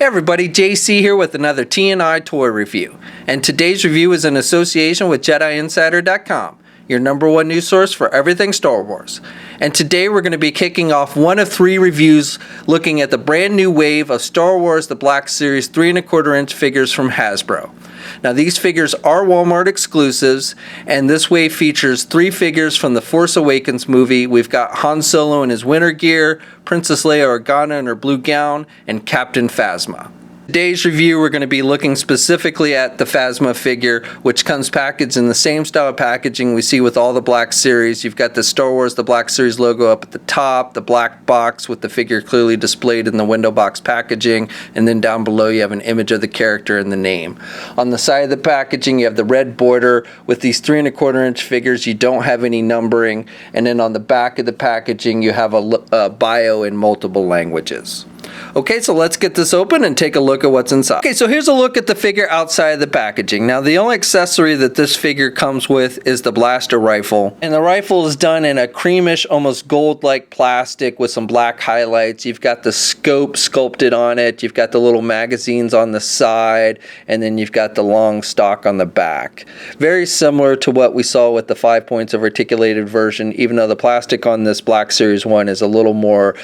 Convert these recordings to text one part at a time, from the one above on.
Hey everybody, JC here with another T&I toy review. And today's review is in association with JediInsider.com, your #1 news source for everything Star Wars. And today we're going to be kicking off one of 3 reviews looking at the brand new wave of Star Wars The Black Series 3 1/4 inch figures from Hasbro. Now these figures are Walmart exclusives, and this wave features 3 figures from the Force Awakens movie. We've got Han Solo in his winter gear, Princess Leia Organa in her blue gown, and Captain Phasma. Today's review, we're going to be looking specifically at the Phasma figure, which comes packaged in the same style of packaging we see with all the Black Series. You've got the Star Wars The Black Series logo up at the top, the black box with the figure clearly displayed in the window box packaging, and then down below you have an image of the character and the name. On the side of the packaging you have the red border with these 3 1/4 inch figures. You don't have any numbering, and then on the back of the packaging you have a bio in multiple languages. Okay, so let's get this open and take a look at what's inside. Okay, so here's a look at the figure outside of the packaging. Now, the only accessory that this figure comes with is the blaster rifle. And the rifle is done in a creamish, almost gold-like plastic with some black highlights. You've got the scope sculpted on it. You've got the little magazines on the side. And then you've got the long stock on the back. Very similar to what we saw with the 5 points of articulated version, even though the plastic on this Black Series 1 is has a little more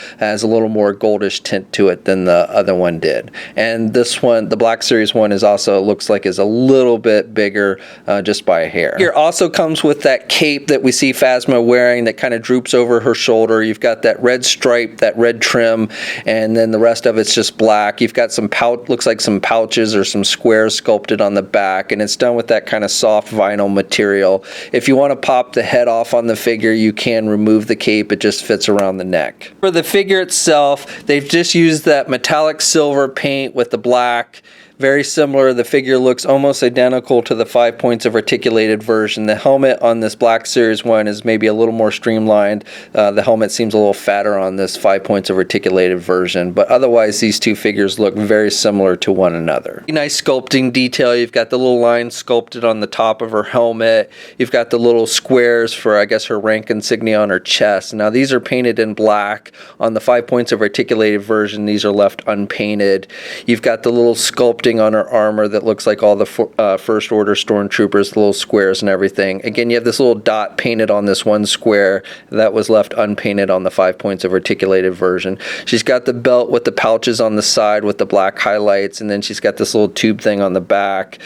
goldish tint to it than the other one did. And this one, the Black Series 1, is also looks like is a little bit bigger just by a hair. Here also comes with that cape that we see Phasma wearing that kind of droops over her shoulder. You've got that red stripe, that red trim, and then the rest of it's just black. You've got some looks like some pouches or some squares sculpted on the back, and it's done with that kind of soft vinyl material. If you want to pop the head off on the figure, you can remove the cape. It just fits around the neck. For the figure itself, they've just used that metallic silver paint with the black. Very similar. The figure looks almost identical to the 5 points of articulated version. The helmet on this Black Series 1 is maybe a little more streamlined. The helmet seems a little fatter on this 5 points of articulated version, but otherwise these two figures look very similar to one another. Nice sculpting detail. You've got the little line sculpted on the top of her helmet. You've got the little squares for, I guess, her rank insignia on her chest. Now these are painted in black. On the 5 points of articulated version, these are left unpainted. You've got the little sculpting on her armor that looks like all the First Order stormtroopers, the little squares and everything. Again, you have this little dot painted on this one square that was left unpainted on the 5 points of articulated version. She's got the belt with the pouches on the side with the black highlights, and then she's got this little tube thing on the back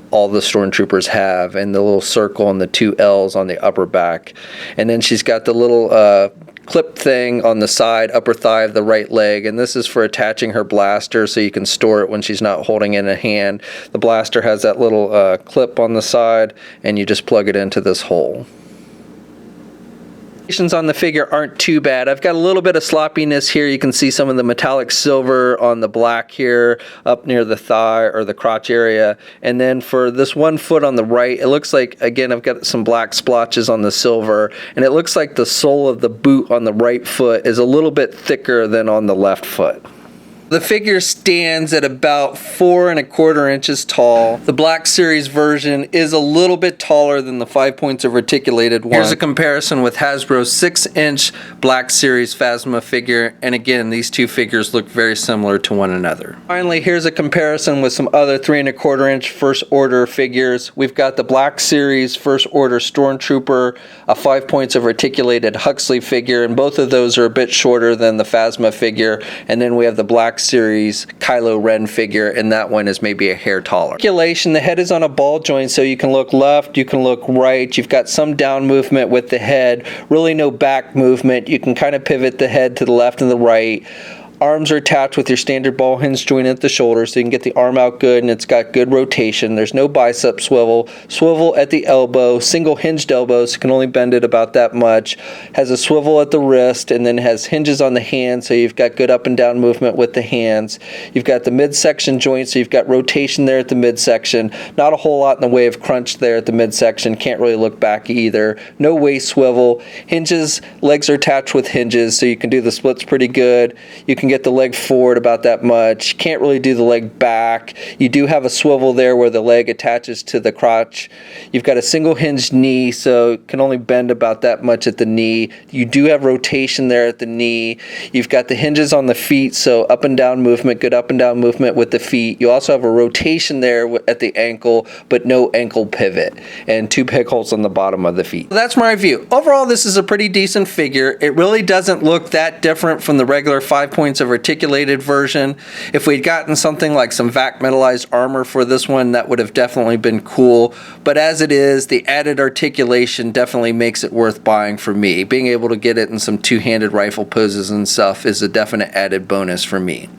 all the stormtroopers have, and the little circle and the 2 L's on the upper back. And then she's got the little clip thing on the side, upper thigh of the right leg, and this is for attaching her blaster so you can store it when she's not holding it in a hand. The blaster has that little clip on the side, and you just plug it into this hole. On the figure aren't too bad. I've got a little bit of sloppiness here. You can see some of the metallic silver on the black here up near the thigh or the crotch area. And then for this one foot on the right, it looks like, again, I've got some black splotches on the silver, and it looks like the sole of the boot on the right foot is a little bit thicker than on the left foot. The figure stands at about 4 1/4 inches tall. The Black Series version is a little bit taller than the 5 points of articulated one. Here's a comparison with Hasbro's 6-inch Black Series Phasma figure, and again, these two figures look very similar to one another. Finally, here's a comparison with some other 3 1/4 inch First Order figures. We've got the Black Series First Order Stormtrooper, a 5 points of articulated Huxley figure, and both of those are a bit shorter than the Phasma figure. And then we have the Black Series Kylo Ren figure, and that one is maybe a hair taller. Articulation, the head is on a ball joint, so you can look left, you can look right. You've got some down movement with the head, really no back movement. You can kind of pivot the head to the left and the right. Arms are attached with your standard ball hinge joint at the shoulder, so you can get the arm out good, and it's got good rotation. There's no bicep swivel. Swivel at the elbow, single hinged elbow, so you can only bend it about that much. Has a swivel at the wrist, and then has hinges on the hand, so you've got good up and down movement with the hands. You've got the midsection joint, so you've got rotation there at the midsection. Not a whole lot in the way of crunch there at the midsection. Can't really look back either. No waist swivel. Hinges, legs are attached with hinges, so you can do the splits pretty good. You can can get the leg forward about that much. Can't really do the leg back. You do have a swivel there where the leg attaches to the crotch. You've got a single hinged knee, so it can only bend about that much at the knee. You do have rotation there at the knee. You've got the hinges on the feet, so up and down movement, good up and down movement with the feet. You also have a rotation there at the ankle, but no ankle pivot, and 2 peg holes on the bottom of the feet. So that's my review. Overall, this is a pretty decent figure. It really doesn't look that different from the regular 5 points of articulated version. If we'd gotten something like some vac metallized armor for this one, that would have definitely been cool. But as it is, the added articulation definitely makes it worth buying for me. Being able to get it in some two-handed rifle poses and stuff is a definite added bonus for me.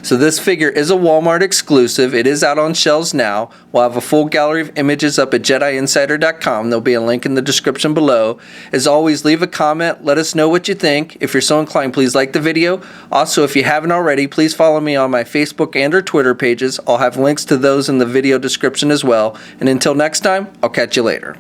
So this figure is a Walmart exclusive. It is out on shelves now. We'll have a full gallery of images up at JediInsider.com. There'll be a link in the description below. As always, leave a comment. Let us know what you think. If you're so inclined, please like the video. Also, if you haven't already, please follow me on my Facebook and or Twitter pages. I'll have links to those in the video description as well. And until next time, I'll catch you later.